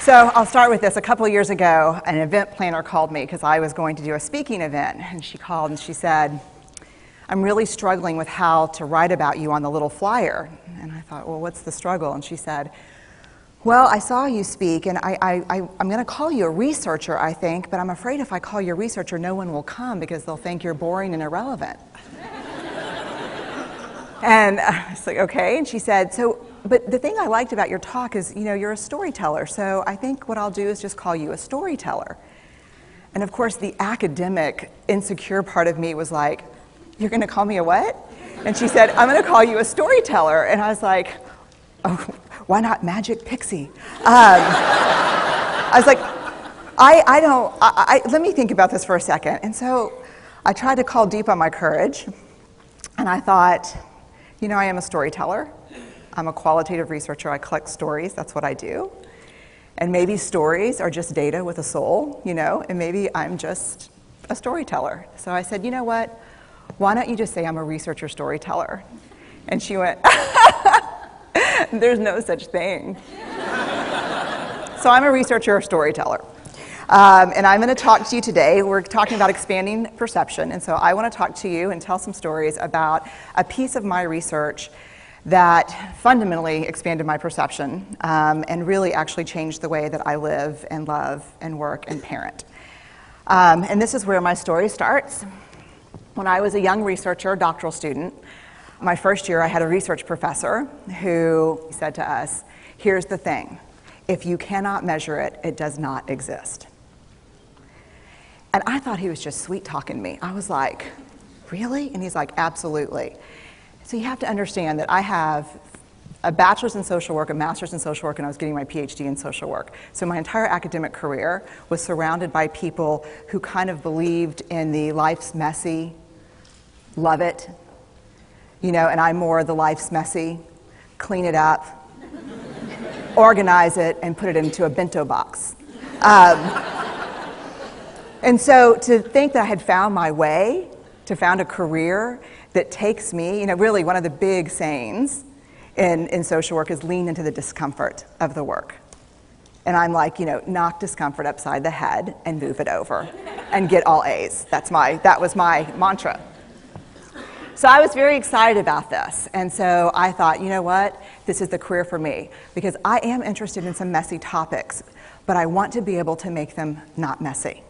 So I'll start with this. A couple of years ago, an event planner called me because I was going to do a speaking event. And she called and she said, I'm really struggling with how to write about you on the little flyer. And I thought, well, what's the struggle? And she said, well, I saw you speak, and I'm going to call you a researcher, I think, but I'm afraid if I call you a researcher, no one will come because they'll think you're boring and irrelevant. And I was like, okay. And she said, but the thing I liked about your talk is, you're a storyteller, so I think what I'll do is just call you a storyteller. And of course, the academic, insecure part of me was like, you're going to call me a what? And she said, I'm going to call you a storyteller. And I was like, oh, why not Magic Pixie? I was like, let me think about this for a second. And so I tried to call deep on my courage, and I thought, I am a storyteller. I'm a qualitative researcher. I collect stories. That's what I do. And maybe stories are just data with a soul, and maybe I'm just a storyteller. So I said, you know what? Why don't you just say I'm a researcher storyteller? And she went, there's no such thing. So I'm a researcher storyteller. And I'm going to talk to you today. We're talking about expanding perception. And so I want to talk to you and tell some stories about a piece of my research that fundamentally expanded my perception and really actually changed the way that I live and love and work and parent. And this is where my story starts. When I was a young researcher, doctoral student, my first year I had a research professor who said to us, here's the thing, if you cannot measure it, it does not exist. And I thought he was just sweet-talking me. I was like, really? And he's like, absolutely. So you have to understand that I have a bachelor's in social work, a master's in social work, and I was getting my PhD in social work. So my entire academic career was surrounded by people who kind of believed in the life's messy, love it, and I'm more the life's messy, clean it up, organize it, and put it into a bento box. And so to think that I had found my way, to found a career that takes me, really one of the big sayings in social work is lean into the discomfort of the work. And I'm like, knock discomfort upside the head and move it over and get all A's. That was my mantra. So I was very excited about this. And so I thought, you know what? This is the career for me because I am interested in some messy topics, but I want to be able to make them not messy.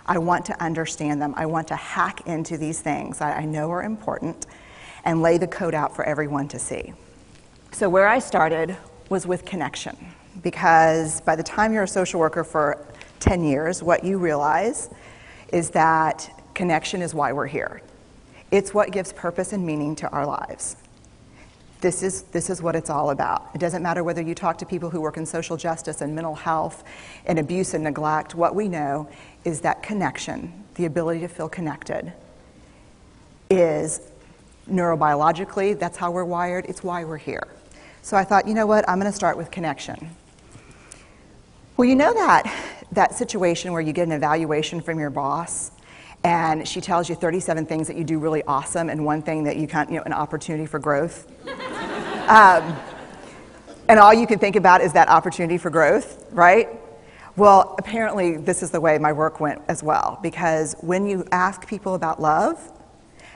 I want to understand them. I want to hack into these things that I know are important and lay the code out for everyone to see. So where I started was with connection, because by the time you're a social worker for 10 years, what you realize is that connection is why we're here. It's what gives purpose and meaning to our lives. This is what it's all about. It doesn't matter whether you talk to people who work in social justice and mental health and abuse and neglect. What we know is that connection, the ability to feel connected, is neurobiologically, that's how we're wired, it's why we're here. So I thought, you know what, I'm going to start with connection. Well, that situation where you get an evaluation from your boss and she tells you 37 things that you do really awesome and one thing that you can't, an opportunity for growth. And all you can think about is that opportunity for growth, right? Well, apparently this is the way my work went as well, because when you ask people about love,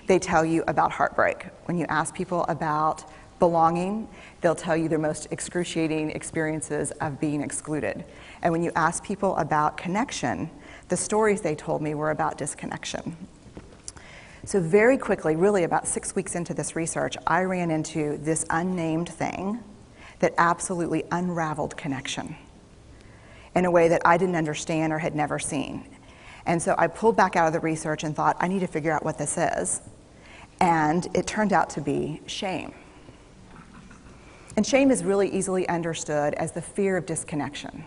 they tell you about heartbreak. When you ask people about belonging, they'll tell you their most excruciating experiences of being excluded. And when you ask people about connection, the stories they told me were about disconnection. So very quickly, really about 6 weeks into this research, I ran into this unnamed thing that absolutely unraveled connection in a way that I didn't understand or had never seen. And so I pulled back out of the research and thought, I need to figure out what this is. And it turned out to be shame. And shame is really easily understood as the fear of disconnection.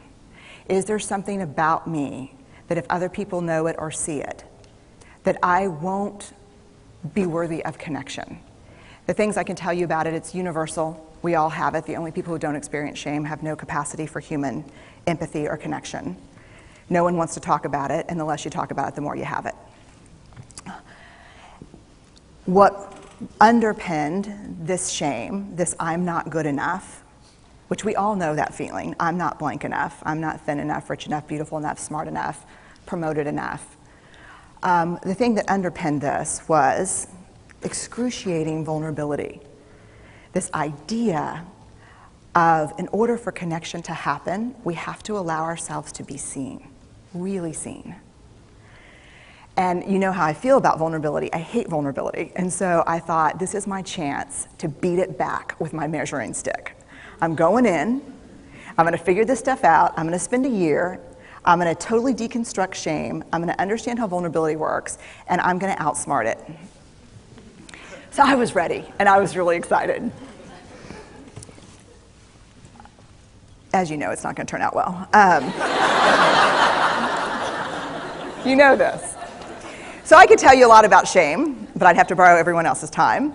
Is there something about me that if other people know it or see it, that I won't be worthy of connection? The things I can tell you about it, it's universal. We all have it. The only people who don't experience shame have no capacity for human empathy or connection. No one wants to talk about it, and the less you talk about it, the more you have it. What underpinned this shame, this I'm not good enough, which we all know that feeling. I'm not blank enough. I'm not thin enough, rich enough, beautiful enough, smart enough, promoted enough. The thing that underpinned this was excruciating vulnerability. This idea of, in order for connection to happen, we have to allow ourselves to be seen, really seen. And you know how I feel about vulnerability. I hate vulnerability. And so I thought, this is my chance to beat it back with my measuring stick. I'm going in, I'm going to figure this stuff out, I'm going to spend a year, I'm going to totally deconstruct shame, I'm going to understand how vulnerability works, and I'm going to outsmart it. So I was ready, and I was really excited. As you know, it's not going to turn out well. You know this. So I could tell you a lot about shame, but I'd have to borrow everyone else's time.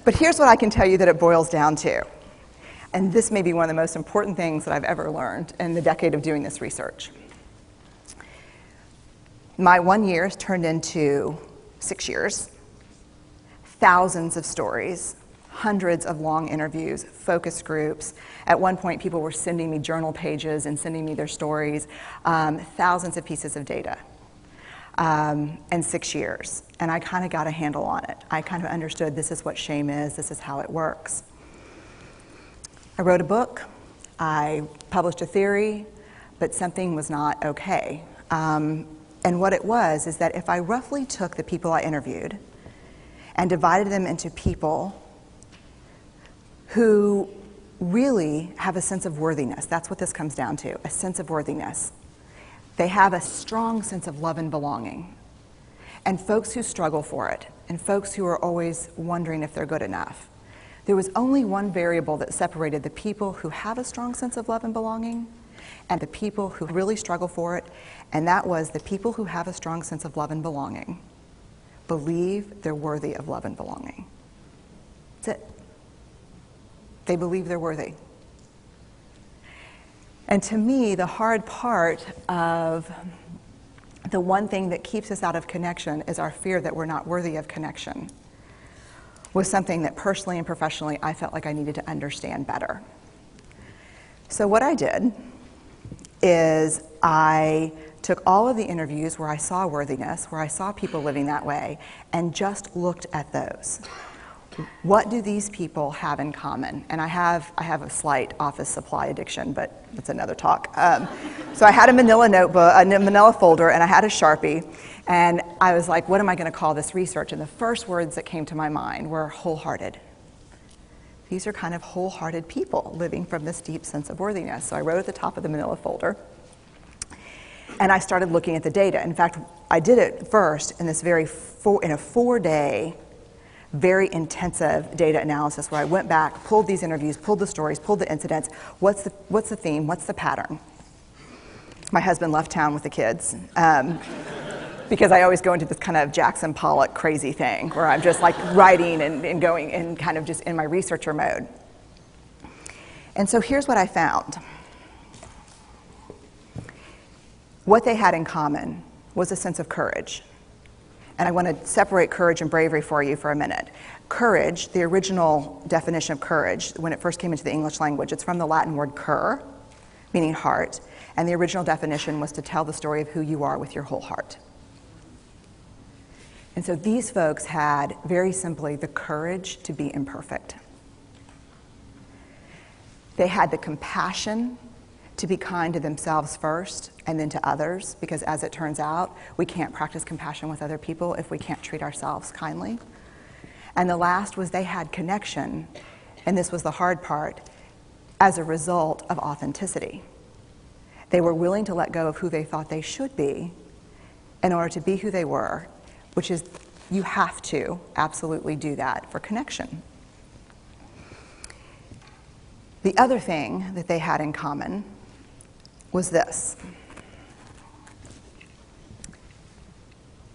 But here's what I can tell you that it boils down to. And this may be one of the most important things that I've ever learned in the decade of doing this research. My 1 year has turned into 6 years, thousands of stories, hundreds of long interviews, focus groups. At one point, people were sending me journal pages and sending me their stories, thousands of pieces of data, and 6 years. And I kind of got a handle on it. I kind of understood this is what shame is, this is how it works. I wrote a book, I published a theory, but something was not okay. And what it was is that if I roughly took the people I interviewed and divided them into people who really have a sense of worthiness, that's what this comes down to, a sense of worthiness. They have a strong sense of love and belonging. And folks who struggle for it, and folks who are always wondering if they're good enough. There was only one variable that separated the people who have a strong sense of love and belonging and the people who really struggle for it, and that was the people who have a strong sense of love and belonging believe they're worthy of love and belonging. That's it. They believe they're worthy. And to me, the hard part of the one thing that keeps us out of connection is our fear that we're not worthy of connection. Was something that personally and professionally I felt like I needed to understand better. So what I did is I took all of the interviews where I saw worthiness, where I saw people living that way, and just looked at those. What do these people have in common? And I have a slight office supply addiction, but that's another talk. So I had a manila notebook, a manila folder, and I had a Sharpie, and I was like, what am I going to call this research? And the first words that came to my mind were wholehearted. These are kind of wholehearted people living from this deep sense of worthiness. So I wrote at the top of the manila folder, and I started looking at the data. In fact, I did it first in this in a 4-day, very intensive data analysis where I went back, pulled these interviews, pulled the stories, pulled the incidents. What's the theme? What's the pattern? My husband left town with the kids because I always go into this kind of Jackson Pollock crazy thing where I'm just like writing and going and kind of just in my researcher mode. And so here's what I found. What they had in common was a sense of courage. And I want to separate courage and bravery for you for a minute. Courage, the original definition of courage, when it first came into the English language, it's from the Latin word cur, meaning heart. And the original definition was to tell the story of who you are with your whole heart. And so these folks had, very simply, the courage to be imperfect. They had the compassion to be kind to themselves first and then to others, because as it turns out, we can't practice compassion with other people if we can't treat ourselves kindly. And the last was they had connection, and this was the hard part, as a result of authenticity. They were willing to let go of who they thought they should be in order to be who they were, which is, you have to absolutely do that for connection. The other thing that they had in common was this.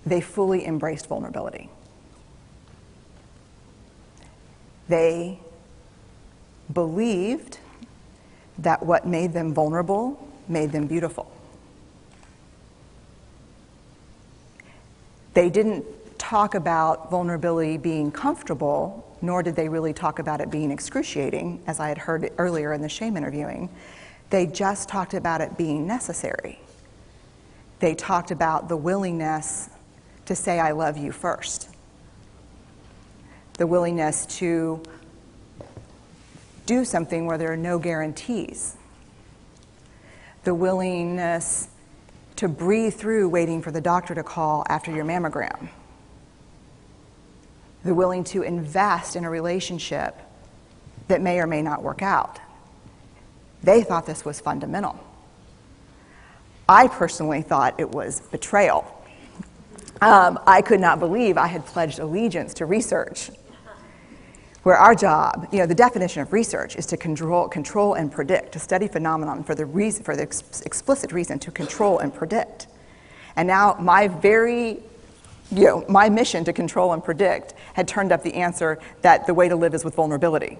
They fully embraced vulnerability. They believed that what made them vulnerable made them beautiful. They didn't talk about vulnerability being comfortable, nor did they really talk about it being excruciating, as I had heard earlier in the shame interviewing. They just talked about it being necessary. They talked about the willingness to say I love you first. The willingness to do something where there are no guarantees. The willingness to breathe through waiting for the doctor to call after your mammogram. The willing to invest in a relationship that may or may not work out. They thought this was fundamental. I personally thought it was betrayal. I could not believe I had pledged allegiance to research, where our job, the definition of research is to control and predict, to study phenomenon for the explicit reason to control and predict. And now my mission to control and predict had turned up the answer that the way to live is with vulnerability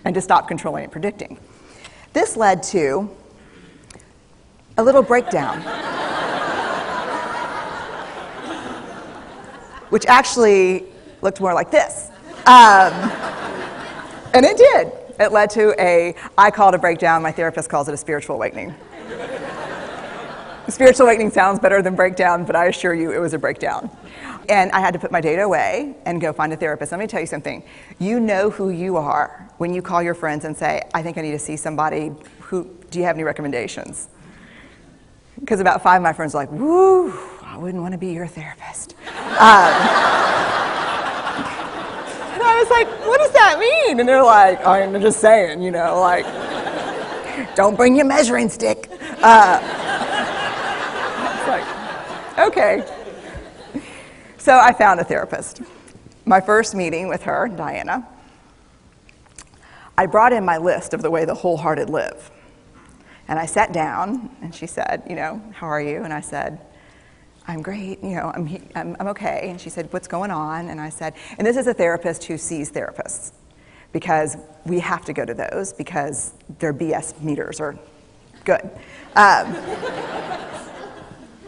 and to stop controlling and predicting. This led to a little breakdown, which actually looked more like this. And it did. It led to I call it a breakdown, my therapist calls it a spiritual awakening. Spiritual awakening sounds better than breakdown, but I assure you it was a breakdown. And I had to put my data away and go find a therapist. Let me tell you something. You know who you are when you call your friends and say, I think I need to see somebody. Do you have any recommendations? Because about 5 of my friends are like, woo, I wouldn't want to be your therapist. And I was like, what does that mean? And they're like, I'm just saying, don't bring your measuring stick. It's like, okay. So I found a therapist. My first meeting with her, Diana, I brought in my list of the way the wholehearted live. And I sat down, and she said, how are you? And I said, I'm great, I'm okay. And she said, what's going on? And I said, and this is a therapist who sees therapists, because we have to go to those because their BS meters are good.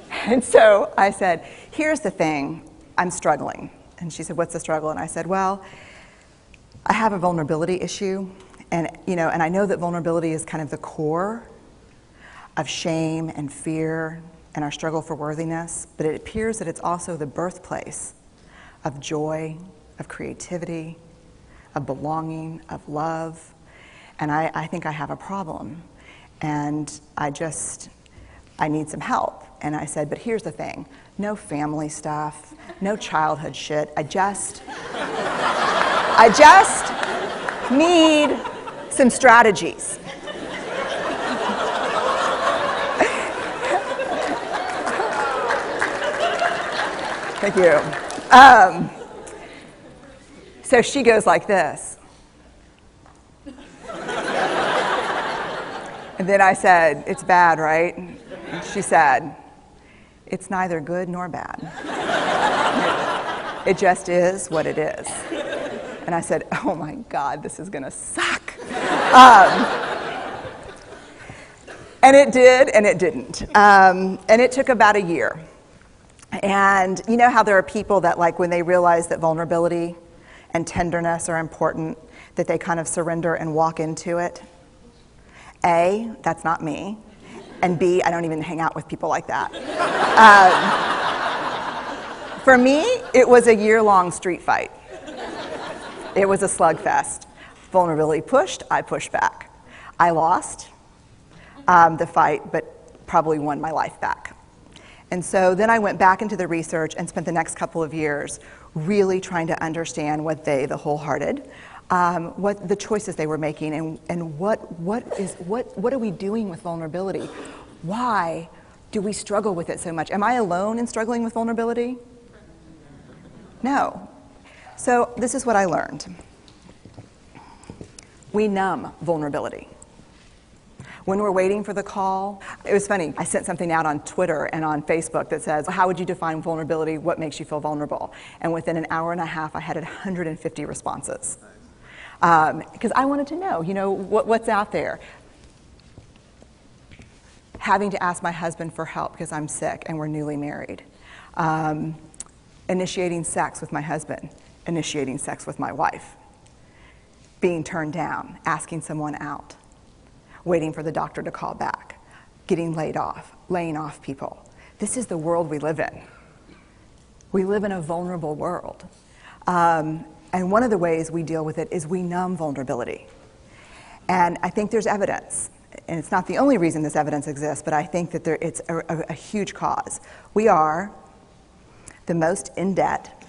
And so I said, here's the thing, I'm struggling. And she said, what's the struggle? And I said, well, I have a vulnerability issue, and I know that vulnerability is kind of the core of shame and fear and our struggle for worthiness, but it appears that it's also the birthplace of joy, of creativity, of belonging, of love, and I think I have a problem, and I need some help. And I said, but here's the thing, no family stuff, no childhood shit, I just need some strategies. Thank you. So she goes like this. And then I said, it's bad, right? And she said, it's neither good nor bad. It just is what it is. And I said, oh my God, this is gonna suck. And it did, and it didn't. And it took about a year. And you know how there are people that, like, when they realize that vulnerability and tenderness are important, that they kind of surrender and walk into it? A, that's not me. And B, I don't even hang out with people like that. For me, it was a year-long street fight. It was a slugfest. Vulnerability pushed, I pushed back. I lost the fight, but probably won my life back. And so then I went back into the research and spent the next couple of years really trying to understand what the wholehearted, what the choices they were making, and what are we doing with vulnerability? Why do we struggle with it so much? Am I alone in struggling with vulnerability? No. So this is what I learned. We numb vulnerability. When we're waiting for the call, it was funny, I sent something out on Twitter and on Facebook that says, how would you define vulnerability? What makes you feel vulnerable? And within an hour and a half, I had 150 responses. Because I wanted to know, what's out there. Having to ask my husband for help because I'm sick and we're newly married. initiating sex with my husband, initiating sex with my wife, being turned down, asking someone out, waiting for the doctor to call back, getting laid off, laying off people. This is the world we live in. We live in a vulnerable world. And one of the ways we deal with it is we numb vulnerability. And I think there's evidence, and it's not the only reason this evidence exists, but I think that it's a huge cause. We are the most in debt,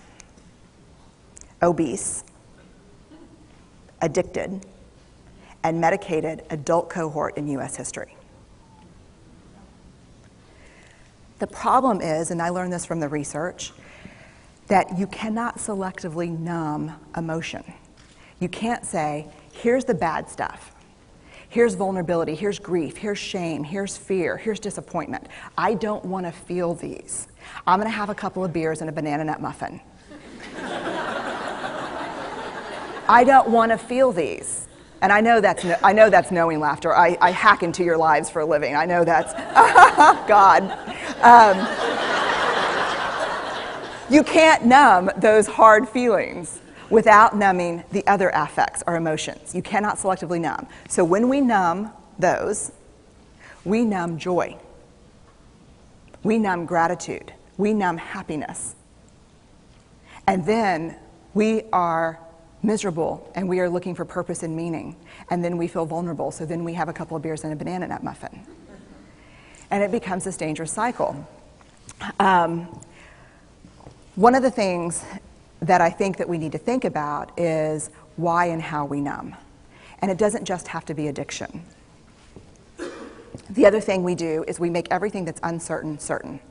obese, addicted, and medicated adult cohort in US history. The problem is, and I learned this from the research, that you cannot selectively numb emotion. You can't say, here's the bad stuff. Here's vulnerability, here's grief, here's shame, here's fear, here's disappointment. I don't want to feel these. I'm going to have a couple of beers and a banana nut muffin. I don't want to feel these. And I know that's knowing laughter. I hack into your lives for a living. I know that's, God. You can't numb those hard feelings without numbing the other affects or emotions. You cannot selectively numb. So when we numb those, we numb joy. We numb gratitude. We numb happiness. And then we are miserable and we are looking for purpose and meaning. And then we feel vulnerable. So then we have a couple of beers and a banana nut muffin. And it becomes this dangerous cycle. One of the things that I think that we need to think about is why and how we numb. And it doesn't just have to be addiction. The other thing we do is we make everything that's uncertain, certain.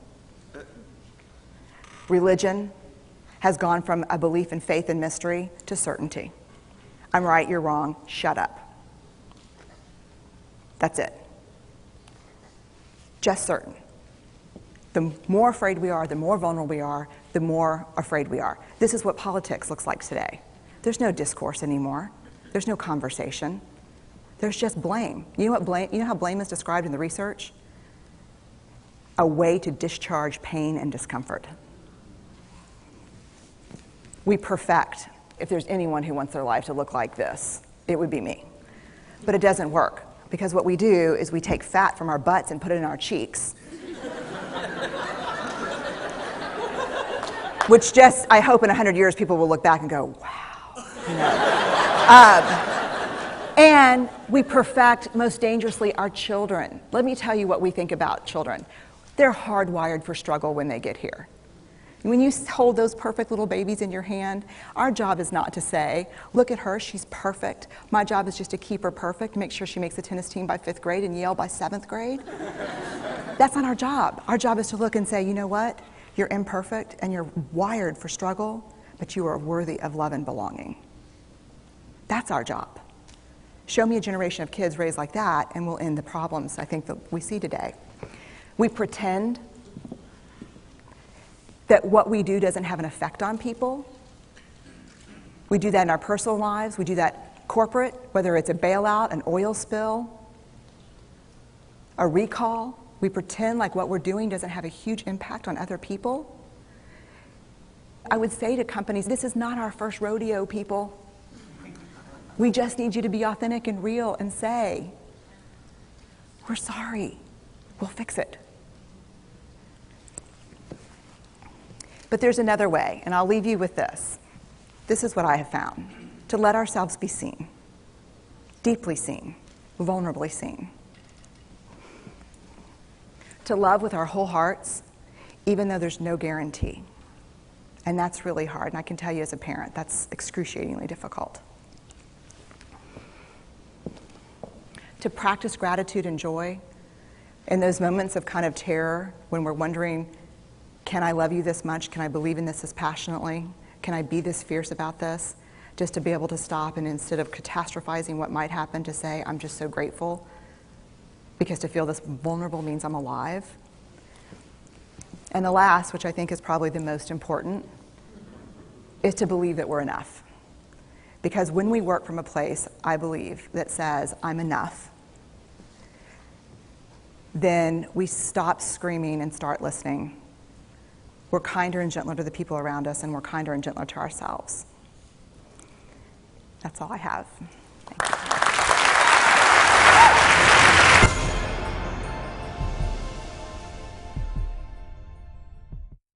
Religion has gone from a belief in faith and mystery to certainty. I'm right, you're wrong, shut up. That's it. Just certain. The more afraid we are, the more vulnerable we are, the more afraid we are. This is what politics looks like today. There's no discourse anymore. There's no conversation. There's just blame. You know how blame is described in the research? A way to discharge pain and discomfort. We perfect. If there's anyone who wants their life to look like this, it would be me. But it doesn't work, because what we do is we take fat from our butts and put it in our cheeks. Which just, I hope in 100 years people will look back and go, wow. You know? And we perfect, most dangerously, our children. Let me tell you what we think about children. They're hardwired for struggle when they get here. When you hold those perfect little babies in your hand, our job is not to say, look at her, she's perfect. My job is just to keep her perfect, make sure she makes the tennis team by 5th grade and Yale by 7th grade. That's not our job. Our job is to look and say, you know what? You're imperfect and you're wired for struggle, but you are worthy of love and belonging. That's our job. Show me a generation of kids raised like that and we'll end the problems I think that we see today. We pretend that what we do doesn't have an effect on people. We do that in our personal lives. We do that corporate, whether it's a bailout, an oil spill, a recall. We pretend like what we're doing doesn't have a huge impact on other people. I would say to companies, this is not our first rodeo, people. We just need you to be authentic and real and say, we're sorry, we'll fix it. But there's another way, and I'll leave you with this. This is what I have found. To let ourselves be seen, deeply seen, vulnerably seen. To love with our whole hearts, even though there's no guarantee. And that's really hard, and I can tell you as a parent, that's excruciatingly difficult. To practice gratitude and joy in those moments of kind of terror when we're wondering, can I love you this much? Can I believe in this passionately? Can I be this fierce about this? Just to be able to stop and instead of catastrophizing what might happen, to say, I'm just so grateful. Because to feel this vulnerable means I'm alive. And the last, which I think is probably the most important, is to believe that we're enough. Because when we work from a place, I believe, that says, I'm enough, then we stop screaming and start listening. we're kinder and gentler to the people around us, and we're kinder and gentler to ourselves. That's all I have.